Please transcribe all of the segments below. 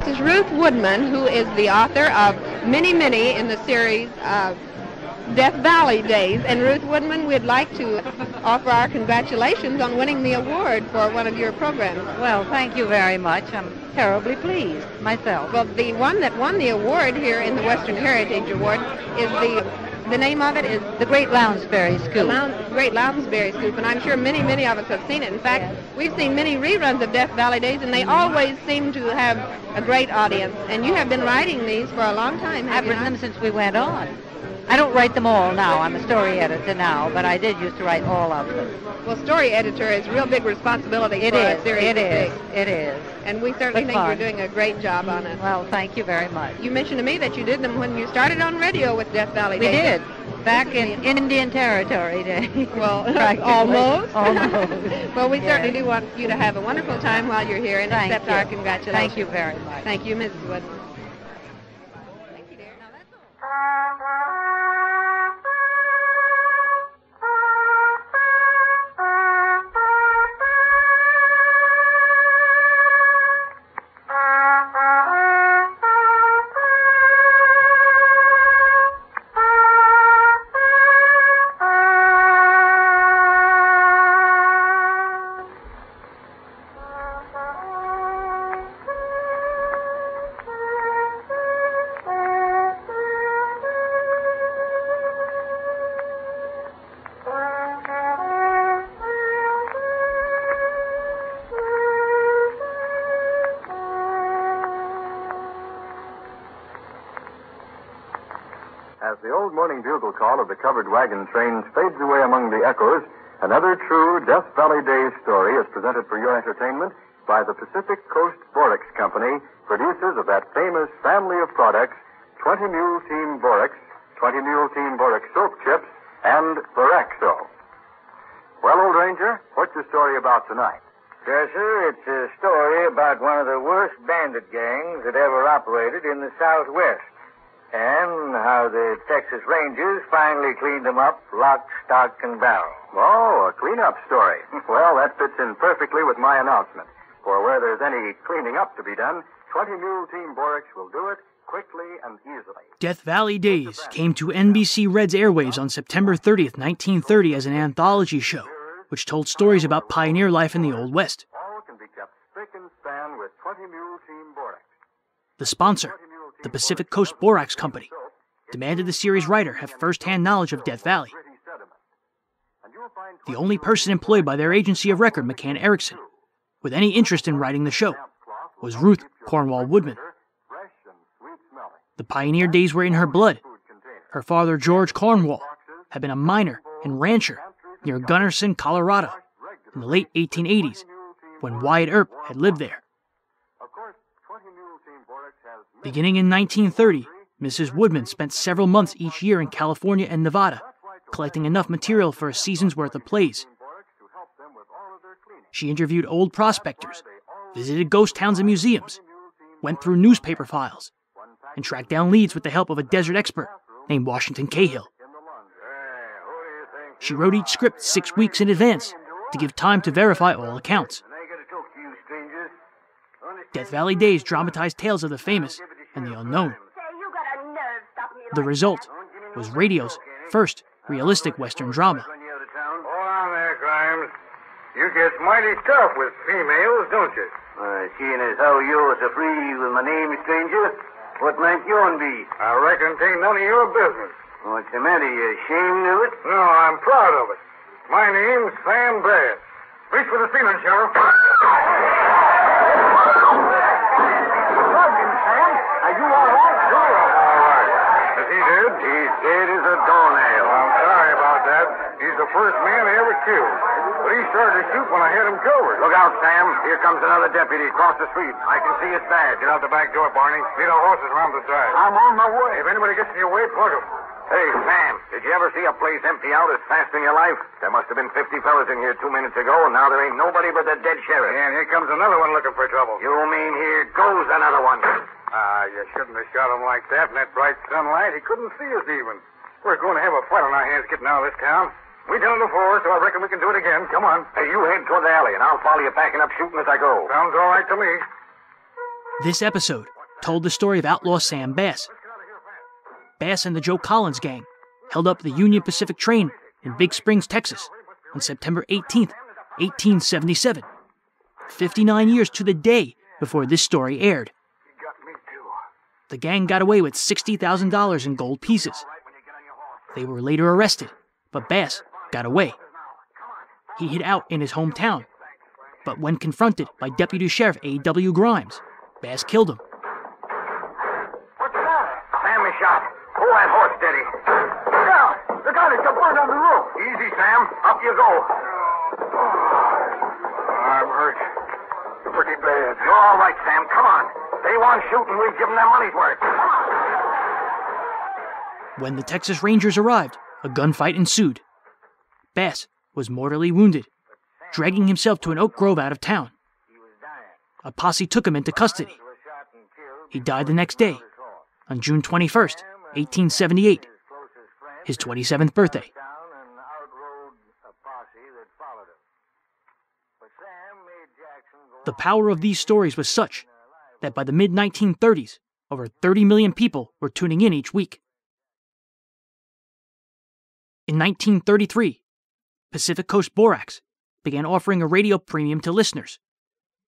This is Ruth Woodman, who is the author of many in the series Death Valley Days. And Ruth Woodman, we'd like to offer our congratulations on winning the award for one of your programs. Well, thank you very much. I'm terribly pleased myself. Well, the one that won the award here in the Western Heritage Award is the name of it is The Great Lounsbury Scoop. Great Lounsbury Scoop, and I'm sure many of us have seen it. In fact, we've seen many reruns of Death Valley Days, and they always seem to have a great audience. And you have been writing these for a long time, have I've written them since we went on. I don't write them all now. I'm a story editor now, but I did used to write all of them. Well, story editor is a real big responsibility for a series. It is. And we certainly think you're doing a great job on it. Well, thank you very much. You mentioned to me that you did them when you started on radio with Death Valley Days. We did. Back in Indian Territory days. Well, almost. Almost. Well, we certainly do want you to have a wonderful time while you're here and accept our congratulations. Thank you very much. Thank you, Mrs. Woodman. Thank you, dear. Now that's all. As the old morning bugle call of the covered wagon trains fades away among the echoes, another true Death Valley Days story is presented for your entertainment by the Pacific Coast Borax Company, producers of that famous family of products, 20 Mule Team Borax, 20 Mule Team Borax Soap Chips, and Boraxo. Well, old Ranger, what's your story about tonight? Yes, sir, it's a story about one of the worst bandit gangs that ever operated in the Southwest. And how the Texas Rangers finally cleaned them up, lock, stock, and barrel. Oh, a clean-up story. Well, that fits in perfectly with my announcement. For where there's any cleaning up to be done, 20 Mule Team Borax will do it quickly and easily. Death Valley Days came to NBC Red's airwaves on September 30th, 1930 as an anthology show, which told stories about pioneer life in the Old West. All can be kept spick and span with 20 Mule Team Borax. The sponsor, the Pacific Coast Borax Company, demanded the series writer have first-hand knowledge of Death Valley. The only person employed by their agency of record, McCann-Erickson, with any interest in writing the show, was Ruth Cornwall Woodman. The pioneer days were in her blood. Her father, George Cornwall, had been a miner and rancher near Gunnison, Colorado, in the late 1880s, when Wyatt Earp had lived there. Beginning in 1930, Mrs. Woodman spent several months each year in California and Nevada, collecting enough material for a season's worth of plays. She interviewed old prospectors, visited ghost towns and museums, went through newspaper files, and tracked down leads with the help of a desert expert named Washington Cahill. She wrote each script 6 weeks in advance to give time to verify all accounts. Death Valley Days dramatized tales of the famous and the unknown. The result was radio's first realistic Western drama. Hold on there, Grimes. You get mighty tough with females, don't you? Seeing as how you're so free with my name, stranger, what might yourn be? I reckon 'tain't none of your business. What's the matter? You ashamed of it? No, I'm proud of it. My name's Sam Bass. Reach for the ceiling, Sheriff. Are you all right? Sure, I'm all right. Is he dead? He's dead as a doornail. I'm sorry about that. He's the first man I ever killed. But he started to shoot when I had him covered. Look out, Sam. Here comes another deputy across the street. I can see his badge. Get out the back door, Barney. Lead our horses around the side. I'm on my way. If anybody gets in your way, plug him. Hey, Sam, did you ever see a place empty out as fast in your life? There must have been 50 fellas in here 2 minutes ago, and now there ain't nobody but the dead sheriff. Yeah, and here comes another one looking for trouble. You mean here goes another one? You shouldn't have shot him like that in that bright sunlight. He couldn't see us even. We're going to have a fight on our hands getting out of this town. We done it before, so I reckon we can do it again. Come on. Hey, you head toward the alley, and I'll follow you packing up shooting as I go. Sounds all right to me. This episode told the story of outlaw Sam Bass. Bass and the Joe Collins gang held up the Union Pacific train in Big Springs, Texas, on September 18th, 1877, 59 years to the day before this story aired. The gang got away with $60,000 in gold pieces. They were later arrested, but Bass got away. He hid out in his hometown, but when confronted by Deputy Sheriff A.W. Grimes, Bass killed him. What's that? Sam is shot. Hold that horse steady. Yeah, the guy that got burned on the roof. Easy, Sam. Up you go. I'm hurt. Pretty bad. You're all right, Sam. Come on. They want shooting. We've given them money's worth. Come on. When the Texas Rangers arrived, a gunfight ensued. Bass was mortally wounded, dragging himself to an oak grove out of town. A posse took him into custody. He died the next day, on June 21st, 1878, his 27th birthday. The power of these stories was such that by the mid-1930s, over 30 million people were tuning in each week. In 1933, Pacific Coast Borax began offering a radio premium to listeners.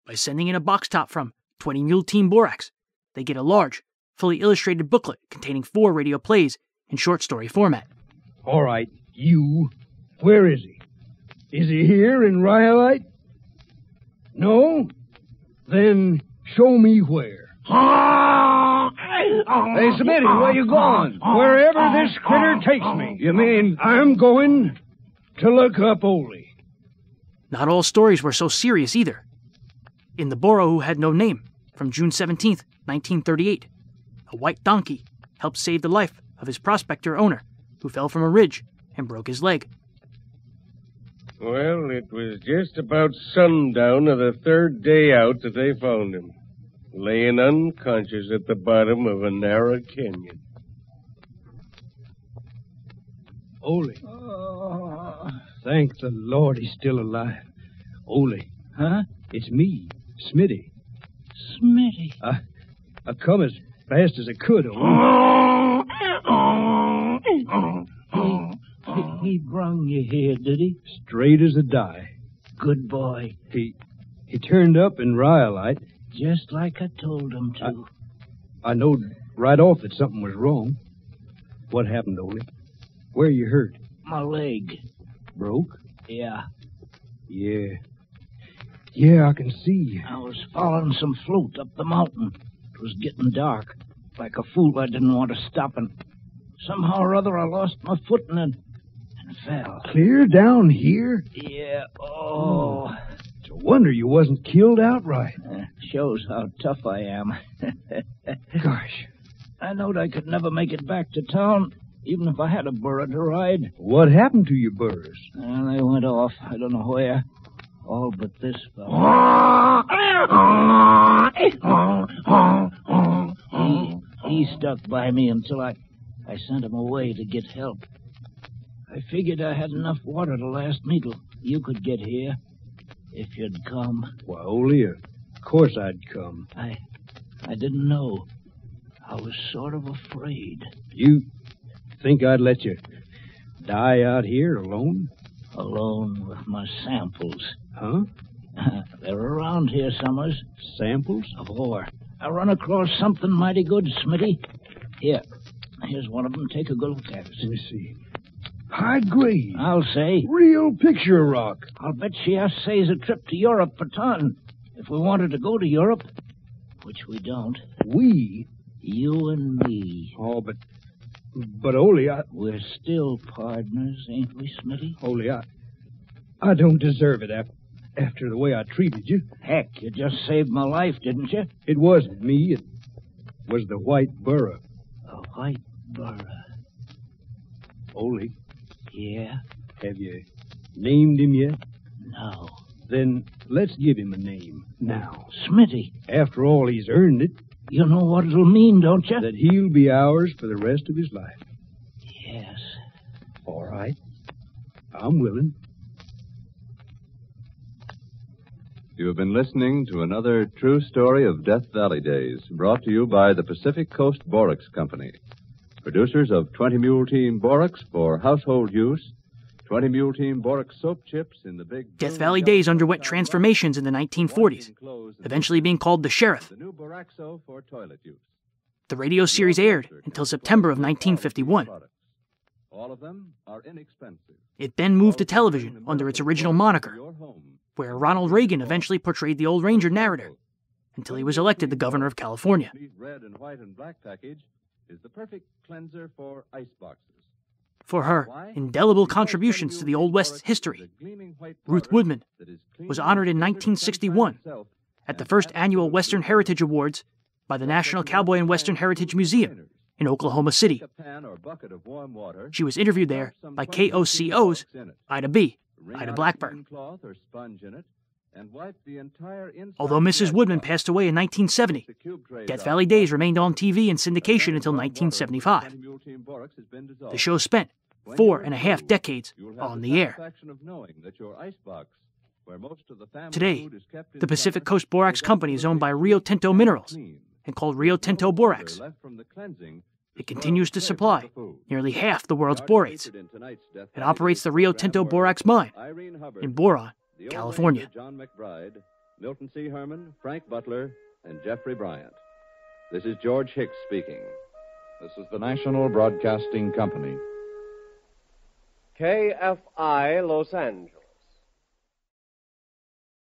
By sending in a box top from 20 Mule Team Borax, they get a large, fully illustrated booklet containing 4 radio plays in short story format. All right, you. Where is he? Is he here in Rhyolite? No? Then show me where. Hey, Smitty, where you going? Wherever this critter takes me. You mean I'm going to look up Ole? Not all stories were so serious either. In The Burro Who Had No Name, from June 17th, 1938, a white donkey helped save the life of his prospector owner, who fell from a ridge and broke his leg. Well, it was just about sundown of the 3rd day out that they found him, laying unconscious at the bottom of a narrow canyon. Ole. Thank the Lord he's still alive. Ole. Huh? It's me, Smitty. Smitty. I come as fast as I could, Ole. He brung you here, did he? Straight as a die. Good boy. He turned up in Rhyolite. Just like I told him to. I knowed right off that something was wrong. What happened, Ole? Where you hurt? My leg. Broke? Yeah. Yeah, I can see. I was following some float up the mountain. It was getting dark. Like a fool, I didn't want to stop, and somehow or other I lost my footing and fell. Clear down here? Yeah. Oh. It's a wonder you wasn't killed outright. Shows how tough I am. Gosh. I knowed I could never make it back to town, even if I had a burro to ride. What happened to your burros? They went off. I don't know where. All but this fellow. He stuck by me until I sent him away to get help. I figured I had enough water to last me till you could get here, if you'd come. Why, Ole, of course I'd come. I didn't know. I was sort of afraid. You think I'd let you die out here alone? Alone with my samples. Huh? They're around here summers. Samples? Of ore. I run across something mighty good, Smitty. Here's one of them. Take a good look at it. Let me see. High grade. I'll say. Real picture rock. I'll bet she has says a trip to Europe for ton. If we wanted to go to Europe, which we don't. We? You and me. Oh, but Ole, We're still partners, ain't we, Smitty? Ole, I don't deserve it after the way I treated you. Heck, you just saved my life, didn't you? It wasn't me. It was the white burro. A white burro. Ole. Yeah? Have you named him yet? No. Then let's give him a name now. Smitty. After all, he's earned it. You know what it'll mean, don't you? That he'll be ours for the rest of his life. Yes. All right. I'm willing. You have been listening to another true story of Death Valley Days, brought to you by the Pacific Coast Borax Company, producers of 20 Mule Team Borax for household use, 20 Mule Team Borax soap chips in the big... Death Valley Days underwent transformations in the 1940s, eventually being called The Sheriff. The new Boraxo for toilet use. The radio series aired until September of 1951. All of them are inexpensive. It then moved to television under its original moniker, where Ronald Reagan eventually portrayed the Old Ranger narrator, until he was elected the governor of California. Red and white and black package is the perfect cleanser for ice boxes. For her indelible contributions to the Old West's history, Ruth Woodman was honored in 1961 at the first annual Western Heritage Awards by the National Cowboy and Western Heritage Museum in Oklahoma City. She was interviewed there by KOCO's Ida B., Ida Blackburn. Although Mrs. Woodman passed away in 1970, Death Valley Days remained on TV in syndication until 1975. The show spent 4.5 decades on the air. Today, the Pacific Coast Borax Company is owned by Rio Tinto Minerals and called Rio Tinto Borax. It continues to supply nearly half the world's borates. It operates the Rio Tinto Borax Mine in Boron, California. John McBride, Milton C. Herman, Frank Butler, and Jeffrey Bryant. This is George Hicks speaking. This is the National Broadcasting Company. KFI Los Angeles.